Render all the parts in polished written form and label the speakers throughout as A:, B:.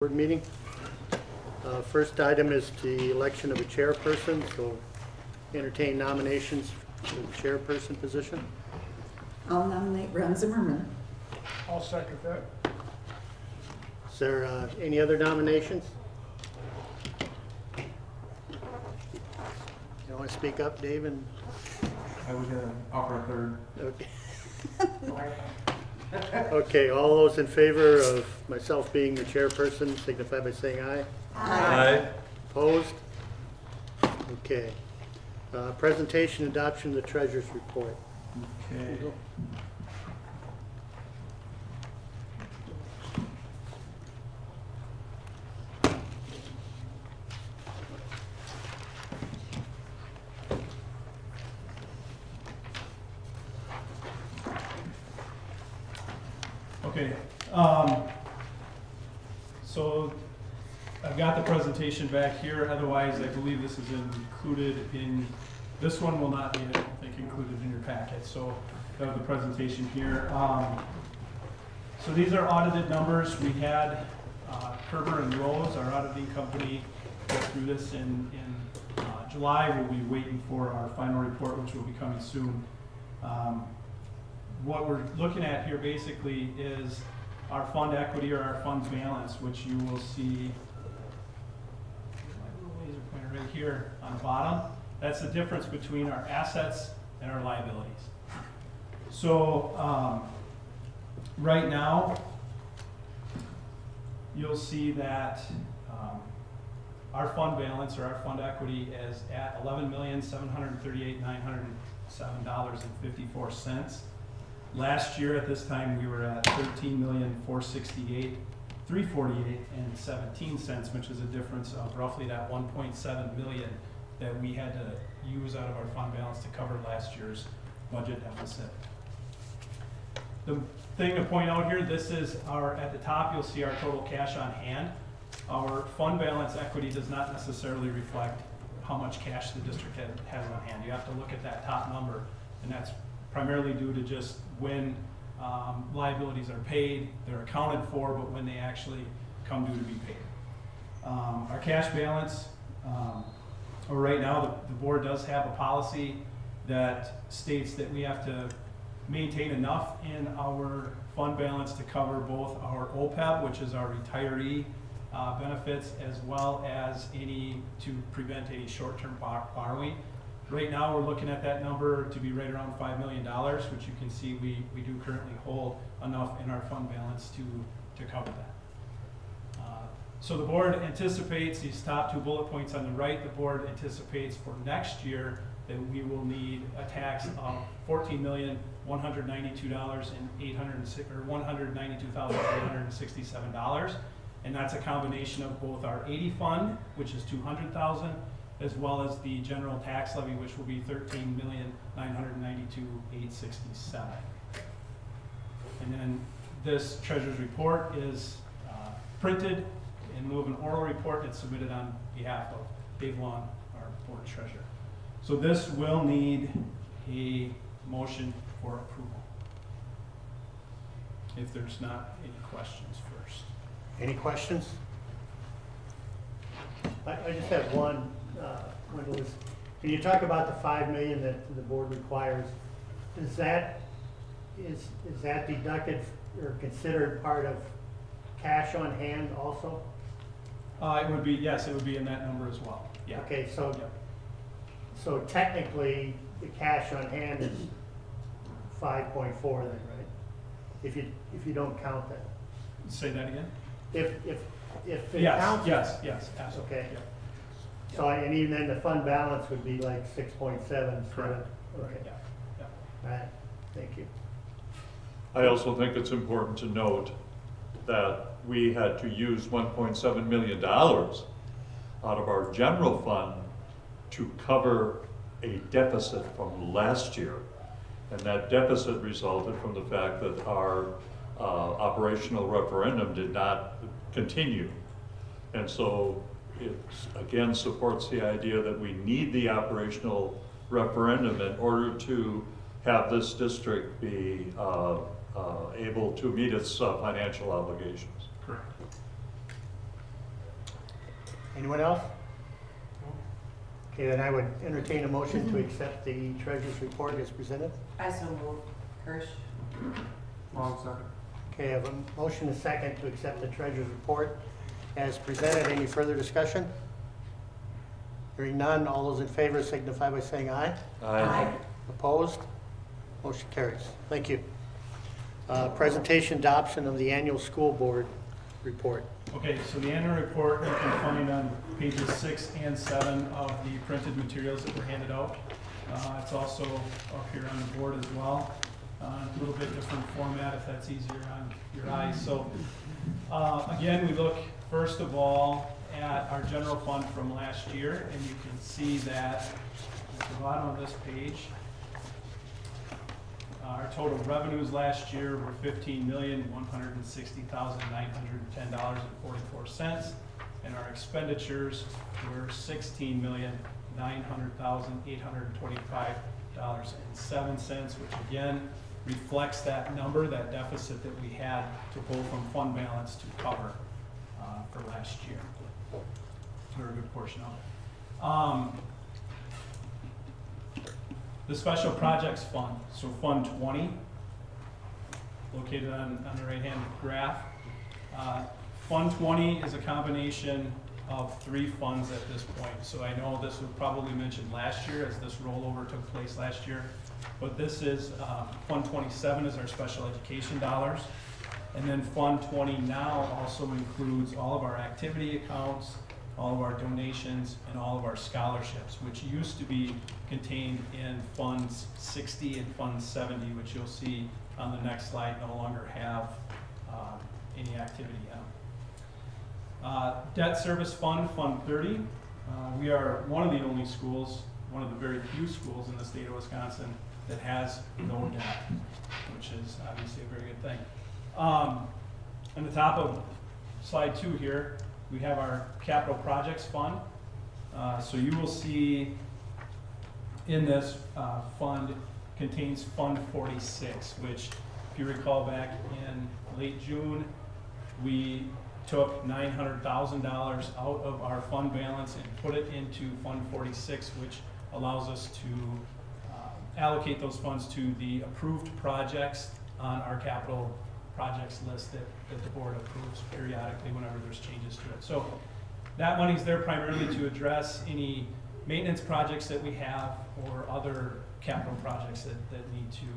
A: Board meeting. First item is the election of a chairperson, so entertain nominations for the chairperson position.
B: I'll nominate Ron Zimmerman.
C: I'll second that.
A: Is there any other nominations? You want to speak up, Dave? And
D: I would offer a third.
A: okay. Okay, all those in favor of myself being the chairperson signify by saying aye.
D: Aye.
A: Opposed? Okay. Presentation, adoption of the treasurer's report.
D: Okay.
E: Okay, so I've got the presentation back here, otherwise I believe this is included in, this one will not be, I don't think, included in your packet, so I have the presentation here. So these are audited numbers. We had Kerber and Rose, our auditing company, go through this in July. We'll be waiting for our final report, which will be coming soon. What we're looking at here basically is our fund equity or our funds balance, which you will see my little laser pointer right here on the bottom. That's the difference between our assets and our liabilities. So right now, you'll see that our fund balance or our fund equity is at $11,738,907.54. Last year at this time, we were at $13,468,348.17, which is a difference of roughly that 1.7 million that we had to use out of our fund balance to cover last year's budget deficit. The thing to point out here, this is our, at the top, you'll see our total cash on hand. Our fund balance equity does not necessarily reflect how much cash the district has on hand. You have to look at that top number, and that's primarily due to just when liabilities are paid, they're accounted for, but when they actually come due to be paid. Our cash balance, right now, the board does have a policy that states that we have to maintain enough in our fund balance to cover both our OPEB, which is our retiree benefits, as well as to prevent any short-term borrowing. Right now, we're looking at that number to be right around $5 million, which you can see we do currently hold enough in our fund balance to cover that. So the board anticipates, these top two bullet points on the right, the board anticipates for next year that we will need a tax of $192,867, and that's a combination of both our 80 fund, which is $200,000, as well as the general tax levy, which will be $13,992,867. And then this treasurer's report is printed in lieu of an oral report. It's submitted on behalf of Dave Long, our board treasurer. So this will need a motion for approval, if there's not any questions first.
A: Any questions? I just have one. Can you talk about the $5 million that the board requires? Is that deducted or considered part of cash on hand also?
E: It would be, yes, it would be in that number as well. Yeah.
A: Okay, so
E: Yep.
A: so technically the cash on hand is 5.4 then, right? If you don't count that.
E: Say that again?
A: If it
E: Yes,
A: counts.
E: yes, absolutely.
A: Okay.
E: Yep.
A: So and even then the fund balance would be like 6.7.
E: Correct.
A: Okay.
E: Yeah.
A: All right. Thank you.
F: I also think it's important to note that we had to use $1.7 million out of our general fund to cover a deficit from last year. And that deficit resulted from the fact that our operational referendum did not continue. And so it again supports the idea that we need the operational referendum in order to have this district be able to meet its financial obligations.
E: Correct.
A: Anyone else? Okay, then I would entertain a motion to accept the treasurer's report as presented.
G: I so move. Hirsch.
D: Long second.
A: Okay, I have a motion and a second to accept the treasurer's report as presented. Any further discussion? Hearing none, all those in favor signify by saying aye.
G: Aye.
A: Opposed? Motion carries. Thank you. Presentation adoption of the annual school board report.
E: Okay, so the annual report you can find on pages 6 and 7 of the printed materials that were handed out. It's also up here on the board as well. A little bit different format if that's easier on your eyes. So again, we look first of all at our general fund from last year, and you can see that at the bottom of this page, our total revenues last year were $15,160,910.44, and our expenditures were $16,900,825.07, which again reflects that number, that deficit that we had to pull from fund balance to cover for last year, or a good portion of it. The Special Projects Fund, so Fund 20, located on the right-hand graph. Fund 20 is a combination of 3 funds at this point. So I know this was probably mentioned last year as this rollover took place last year. But this is, Fund 27 is our special education dollars. And then Fund 20 now also includes all of our activity accounts, all of our donations, and all of our scholarships, which used to be contained in Funds 60 and Fund 70, which you'll see on the next slide no longer have any activity in them. Debt Service Fund, Fund 30. We are one of the only schools, one of the very few schools in the state of Wisconsin that has no debt, which is obviously a very good thing. On the top of slide 2 here, we have our Capital Projects Fund. So you will see in this fund contains Fund 46, which, if you recall back in late June, we took $900,000 out of our fund balance and put it into Fund 46, which allows us to allocate those funds to the approved projects on our capital projects list that the board approves periodically whenever there's changes to it. So that money's there primarily to address any maintenance projects that we have or other capital projects that need to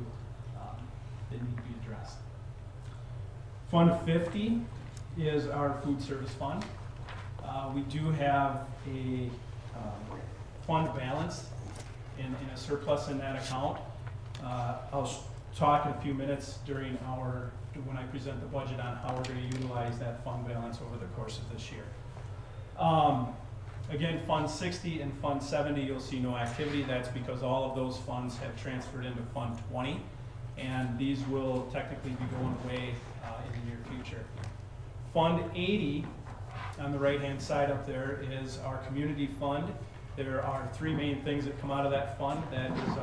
E: be addressed. Fund 50 is our food service fund. We do have a fund balance in a surplus in that account. I'll talk in a few minutes when I present the budget on how we're going to utilize that fund balance over the course of this year. Again, Fund 60 and Fund 70, you'll see no activity. That's because all of those funds have transferred into Fund 20, and these will technically be going away in the near future. Fund 80, on the right-hand side up there, is our community fund. There are 3 main things that come out of that fund. That is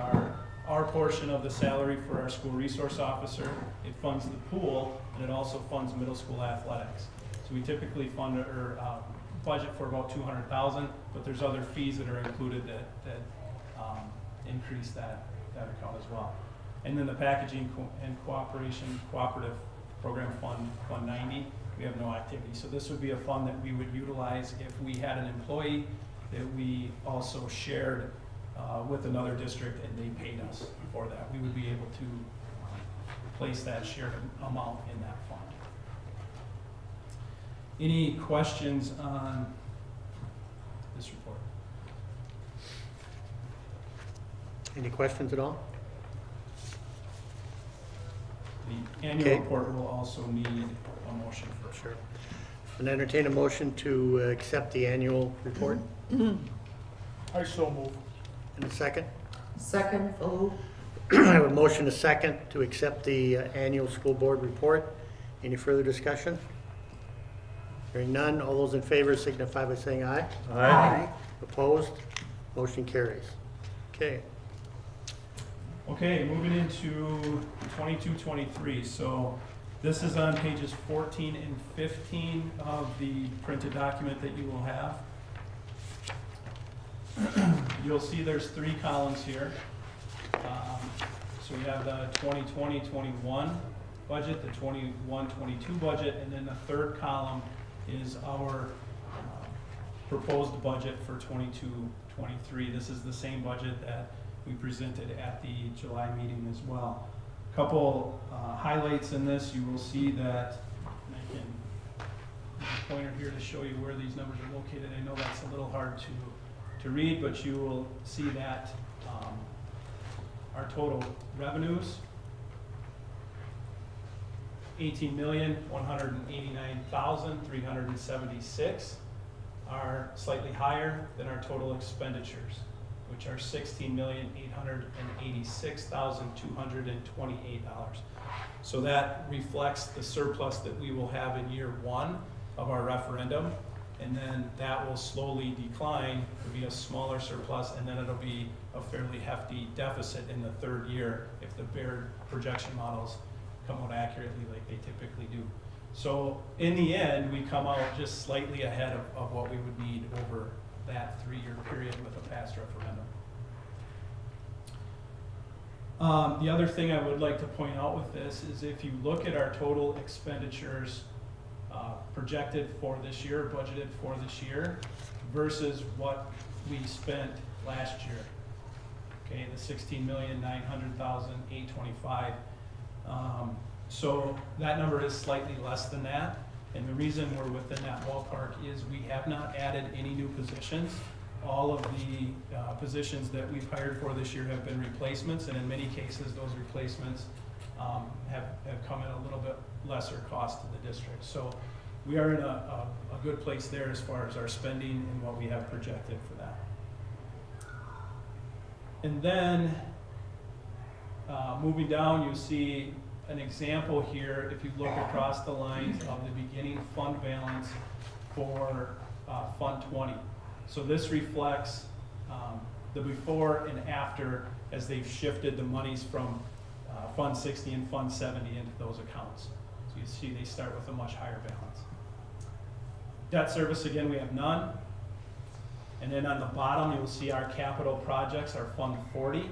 E: our portion of the salary for our school resource officer. It funds the pool, and it also funds middle school athletics. So we typically fund or budget for about $200,000, but there's other fees that are included that increase that account as well. And then the packaging and cooperative program fund, Fund 90, we have no activity. So this would be a fund that we would utilize if we had an employee that we also shared with another district and they paid us for that. We would be able to place that shared amount in that fund. Any questions on this report?
A: Any questions at all?
E: The annual
A: Okay.
E: report will also need a motion for.
A: Sure. And entertain a motion to accept the annual report.
C: I so move.
A: In a second.
B: Second, oh,
A: I have a motion, a second, to accept the annual school board report. Any further discussion? Hearing none, all those in favor signify by saying aye.
B: aye.
A: Opposed? Motion carries. Okay.
E: Okay, moving into 22-23. So this is on pages 14 and 15 of the printed document that you will have. You'll see there's 3 columns here. So we have the 2020-21 budget, the 21-22 budget, and then the third column is our proposed budget for 22-23. This is the same budget that we presented at the July meeting as well. Couple highlights in this, you will see that, and I can use a pointer here to show you where these numbers are located. I know that's a little hard to read, but you will see that our total revenues, $18,189,376, are slightly higher than our total expenditures, which are $16,886,228. So that reflects the surplus that we will have in year 1 of our referendum, and then that will slowly decline to be a smaller surplus, and then it'll be a fairly hefty deficit in the 3rd year if the Baird projection models come out accurately like they typically do. So in the end, we come out just slightly ahead of what we would need over that 3-year period with a past referendum. The other thing I would like to point out with this is if you look at our total expenditures projected for this year, budgeted for this year, versus what we spent last year. Okay, the $16,900,825. So that number is slightly less than that, and the reason we're within that ballpark is we have not added any new positions. All of the positions that we've hired for this year have been replacements, and in many cases, those replacements have come at a little bit lesser cost to the district. So we are in a good place there as far as our spending and what we have projected for that. And then moving down, you see an example here, if you look across the lines of the beginning fund balance for Fund 20. So this reflects the before and after as they've shifted the monies from Fund 60 and Fund 70 into those accounts. So you see they start with a much higher balance. Debt service, again, we have none. And then on the bottom, you'll see our capital projects, our Fund 40.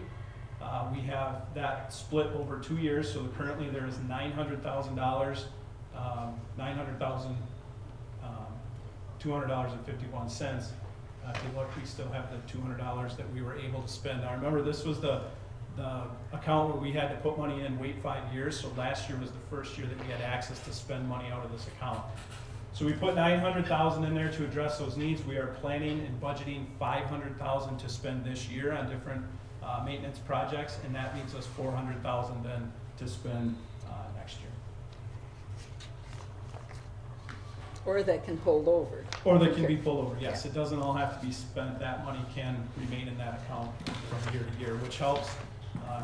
E: We have that split over 2 years, so currently there is $900,000, $200.51. If you look, we still have the $200 that we were able to spend. Now remember, this was the account where we had to put money in, wait 5 years, so last year was the first year that we had access to spend money out of this account. So we put $900,000 in there to address those needs. We are planning and budgeting $500,000 to spend this year on different maintenance projects, and that leaves us $400,000 then to spend next year.
B: Or that can hold over.
E: Or that can be pulled over, yes. It doesn't all have to be spent. That money can remain in that account from year to year, which helps,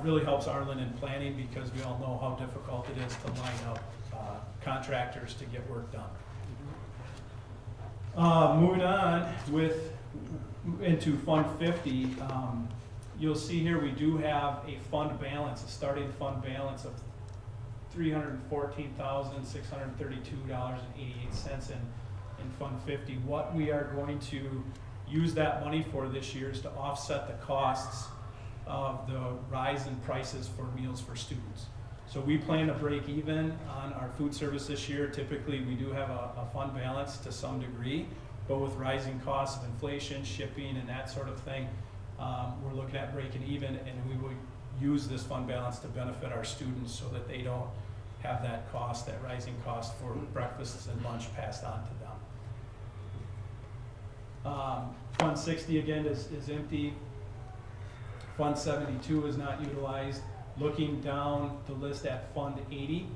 E: really helps Arlen in planning, because we all know how difficult it is to line up contractors to get work done. Moving on into Fund 50, you'll see here we do have a fund balance, a starting fund balance of $314,632.88 in Fund 50. What we are going to use that money for this year is to offset the costs of the rise in prices for meals for students. So we plan to break even on our food service this year. Typically, we do have a fund balance to some degree, but with rising costs of inflation, shipping, and that sort of thing, we're looking at breaking even, and we will use this fund balance to benefit our students so that they don't have that cost, that rising cost for breakfasts and lunch passed on to them. Fund 60 again is empty. Fund 72 is not utilized. Looking down the list at Fund 80,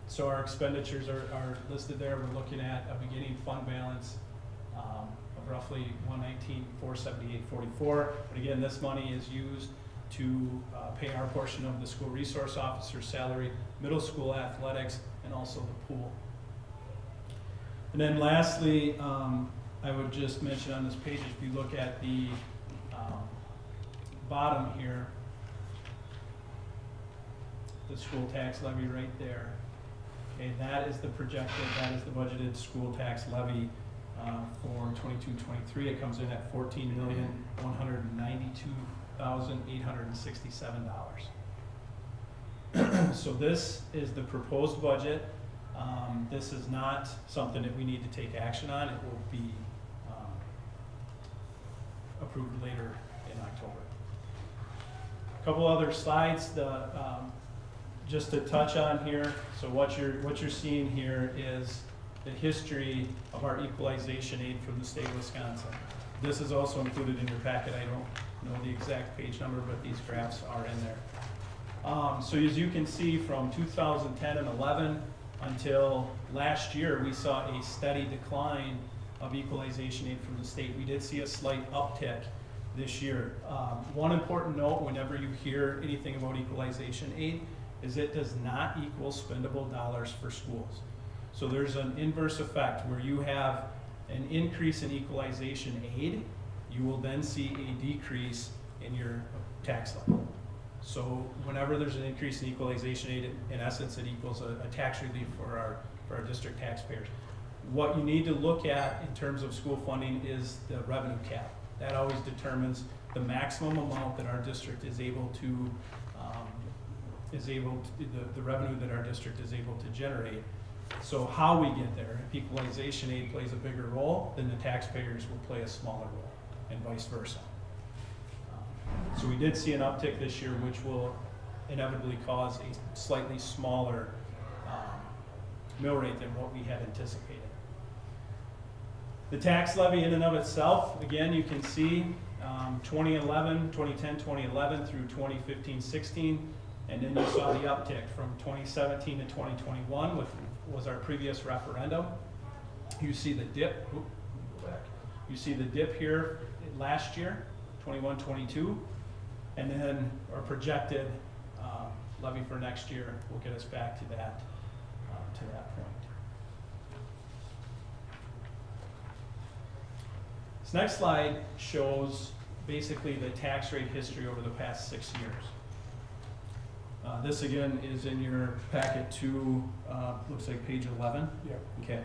E: so our expenditures are listed there. We're looking at a beginning fund balance of roughly $119,478.44. But again, this money is used to pay our portion of the school resource officer's salary, middle school athletics, and also the pool. And then lastly, I would just mention on this page, if you look at the bottom here, the school tax levy right there. Okay, that is the projected, that is the budgeted school tax levy for 22-23, it comes in at $14,192,867. So this is the proposed budget. This is not something that we need to take action on. It will be approved later in October. A couple other slides, just to touch on here. So what you're seeing here is the history of our equalization aid from the state of Wisconsin. This is also included in your packet. I don't know the exact page number, but these graphs are in there. So as you can see, from 2010 and 11 until last year, we saw a steady decline of equalization aid from the state. We did see a slight uptick this year. One important note whenever you hear anything about equalization aid is it does not equal spendable dollars for schools. So there's an inverse effect where you have an increase in equalization aid, you will then see a decrease in your tax levy. So whenever there's an increase in equalization aid, in essence, it equals a tax relief for our district taxpayers. What you need to look at in terms of school funding is the revenue cap. That always determines the maximum amount that our district is able to, the revenue that our district is able to generate. So how we get there, if equalization aid plays a bigger role, then the taxpayers will play a smaller role, and vice versa. So we did see an uptick this year, which will inevitably cause a slightly smaller mill rate than what we had anticipated. The tax levy in and of itself, again, you can see 2010, 2011 through 2015-16, and then you saw the uptick from 2017 to 2021, which was our previous referendum. You see the dip. Go back. You see the dip here last year, 21-22, and then our projected levy for next year will get us back to that point. This next slide shows basically the tax rate history over the past 6 years. This again is in your packet to, looks like page 11.
C: Yeah.
E: Okay.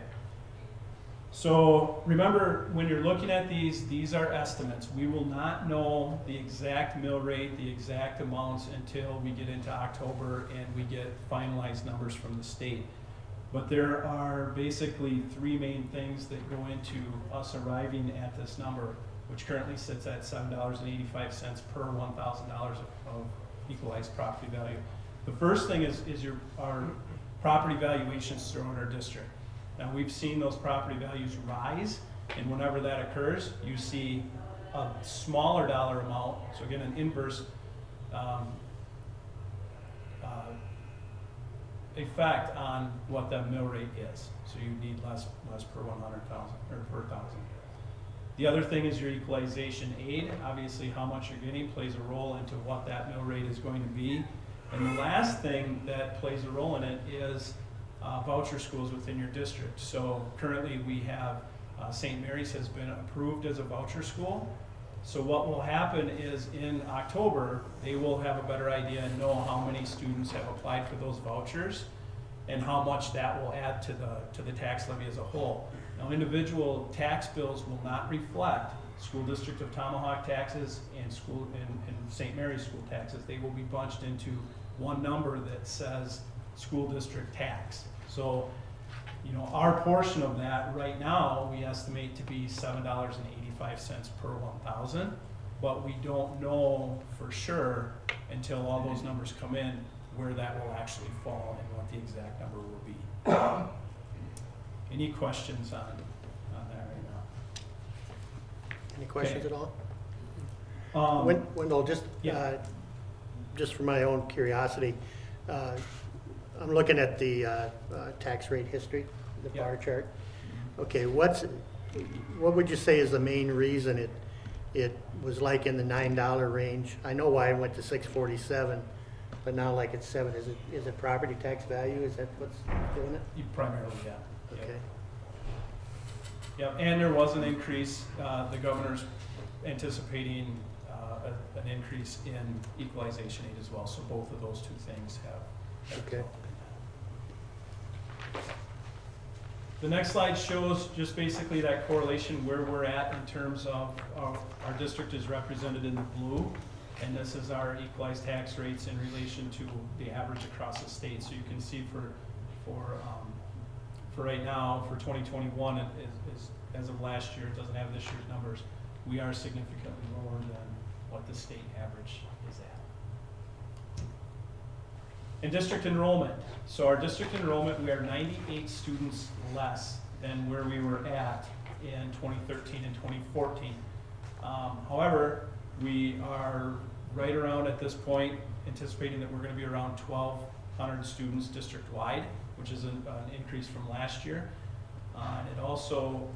E: So remember, when you're looking at these are estimates. We will not know the exact mill rate, the exact amounts until we get into October and we get finalized numbers from the state. But there are basically three main things that go into us arriving at this number, which currently sits at $7.85 per $1,000 of equalized property value. The first thing is our property valuations throughout our district. Now, we've seen those property values rise, and whenever that occurs, you see a smaller dollar amount, so again, an inverse effect on what that mill rate is. So you need less per 100,000 or per 1,000. The other thing is your equalization aid. Obviously, how much you're getting plays a role into what that mill rate is going to be. And the last thing that plays a role in it is voucher schools within your district. So currently we have St. Mary's has been approved as a voucher school. So what will happen is in October, they will have a better idea and know how many students have applied for those vouchers and how much that will add to the tax levy as a whole. Now, individual tax bills will not reflect School District of Tomahawk taxes and St. Mary's school taxes. They will be bunched into one number that says school district tax. So, you know, our portion of that right now, we estimate to be $7.85 per 1,000, but we don't know for sure until all those numbers come in where that will actually fall and what the exact number will be. Any questions on that right now?
A: Any questions at all? Wendell, just for my own curiosity, I'm looking at the tax rate history, the bar chart. Okay, what would you say is the main reason it was like in the $9 range? I know why it went to $6.47, but now like it's $7. Is it property tax value? Is that what's doing it?
E: Primarily, yeah.
A: Okay.
E: Yep, and there was an increase. The governor's anticipating an increase in equalization aid as well. So both of those two things have
A: Okay.
E: The next slide shows just basically that correlation where we're at in terms of our district is represented in the blue. And this is our equalized tax rates in relation to the average across the state. So you can see for right now, for 2021, it is as of last year, it doesn't have this year's numbers, we are significantly lower than what the state average is at. In district enrollment, so our district enrollment, we are 98 students less than where we were at in 2013 and 2014. However, we are right around at this point anticipating that we're going to be around 1,200 students district-wide, which is an increase from last year. And also,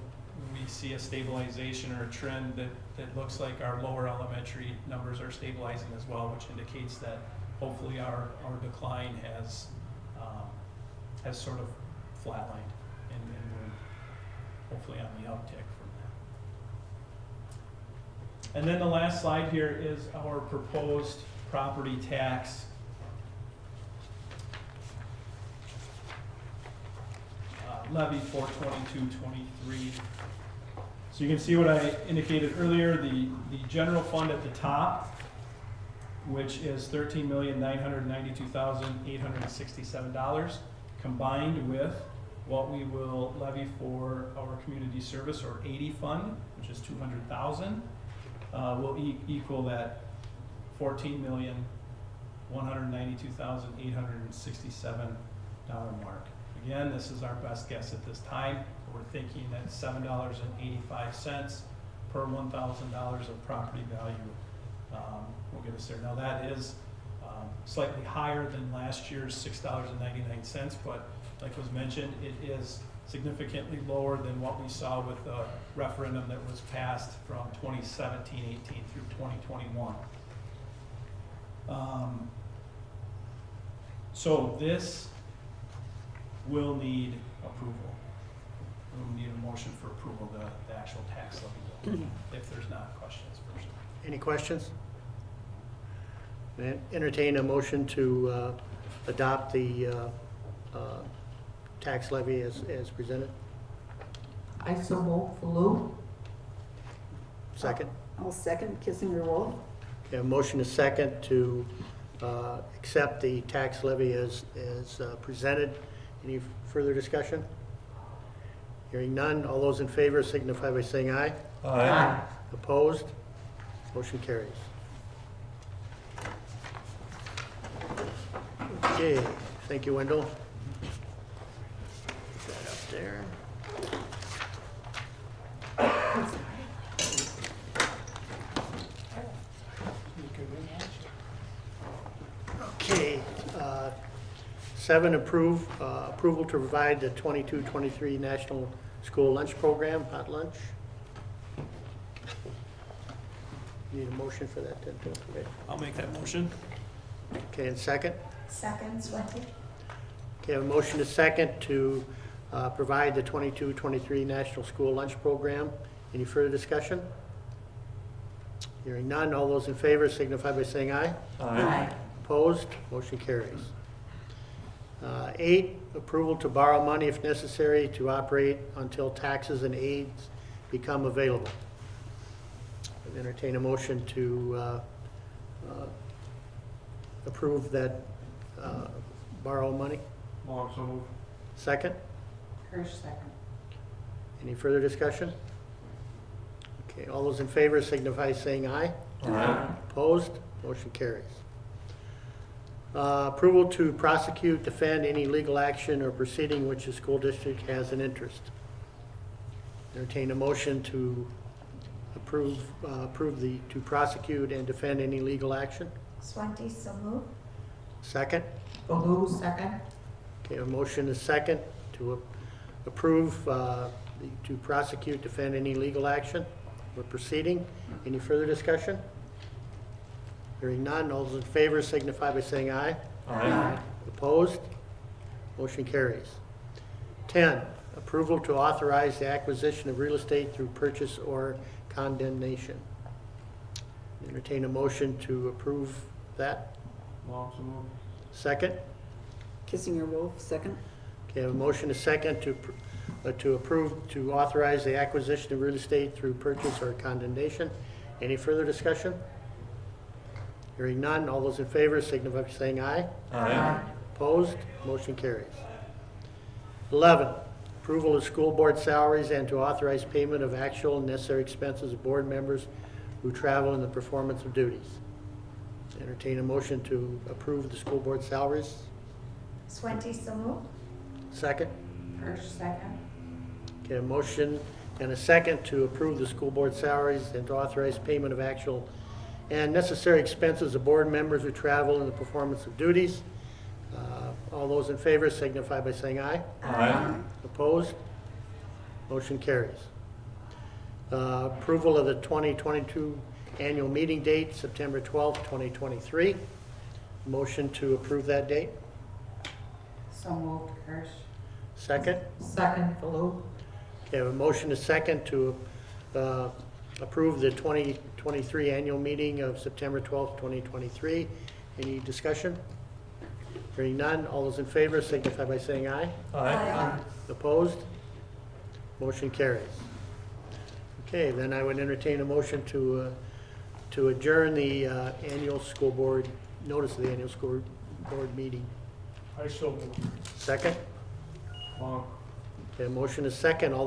E: we see a stabilization or a trend that looks like our lower elementary numbers are stabilizing as well, which indicates that hopefully our decline has sort of flatlined and we're hopefully on the uptick from that. And then the last slide here is our proposed property tax levy for 22-23. So you can see what I indicated earlier, the general fund at the top, which is $13,992,867, combined with what we will levy for our community service or 80 fund, which is $200,000, will equal that $14,192,867 mark. Again, this is our best guess at this time. We're thinking that $7.85 per $1,000 of property value will get us there. Now that is slightly higher than last year's $6.99, but like was mentioned, it is significantly lower than what we saw with the referendum that was passed from 2017-18 through 2021. So this will need approval. We'll need a motion for approval of the actual tax levy, if there's not questions first.
A: Any questions? Entertain a motion to adopt the tax levy as presented.
G: I so move. Baloo?
A: Second.
B: I'll second Kissinger Wolf.
A: Okay, a motion is second to accept the tax levy as presented. Any further discussion? Hearing none, all those in favor signify by saying aye.
G: Aye.
A: Opposed? Motion carries. Okay, thank you, Wendell. Put that up there. Okay, 7, approval to provide the 22-23 National School Lunch Program, hot lunch. Need a motion for that then, too? Okay.
E: I'll make that motion.
A: Okay, and second?
G: Second, Swente?
A: Okay, a motion is second to provide the 22-23 National School Lunch Program. Any further discussion? Hearing none, all those in favor signify by saying aye.
G: Aye.
A: Opposed? Motion carries. 8, approval to borrow money if necessary to operate until taxes and aids become available. I'd entertain a motion to approve that borrow money.
D: Long so move.
A: Second?
G: Kirsch, second.
A: Any further discussion? Okay, all those in favor signify by saying aye.
G: Aye.
A: Opposed? Motion carries. Approval to prosecute, defend any legal action or proceeding which the school district has an interest. Entertain a motion to approve to prosecute and defend any legal action.
G: Swente, so move.
A: Second?
G: Baloo, second.
A: Okay, a motion is second to approve to prosecute, defend any legal action or proceeding. Any further discussion? Hearing none, all those in favor signify by saying aye.
G: Aye.
A: Opposed? Motion carries. 10, approval to authorize the acquisition of real estate through purchase or condemnation. Entertain a motion to approve that.
D: Long so move.
A: Second?
B: Kissinger Wolf, second.
A: Okay, a motion is second to to approve, to authorize the acquisition of real estate through purchase or condemnation. Any further discussion? Hearing none, all those in favor signify by saying aye. Opposed? Motion carries. 11, approval of school board salaries and to authorize payment of actual and necessary expenses of board members who travel in the performance of duties. Entertain a motion to approve the school board salaries.
G: Swente, so moved.
A: Second.
G: Hirsch, second.
A: Okay, a motion and a second to approve the school board salaries and to authorize payment of actual and necessary expenses of board members who travel in the performance of duties. All those in favor signify by saying aye. Opposed? Motion carries. Approval of the 2022 annual meeting date, September 12th, 2023. Motion to approve that date.
G: So moved. Hirsch.
A: Second.
G: Second, Baloo.
A: Okay, I have a motion to second to approve the 2023 annual meeting of September 12th, 2023. Any discussion? Hearing none, all those in favor signify by saying aye. Opposed? Motion carries. Okay, then I would entertain a motion to adjourn the annual school board, notice of the annual school board meeting.
C: I so move.
A: Second?
D: Long.
A: Okay, motion is second. All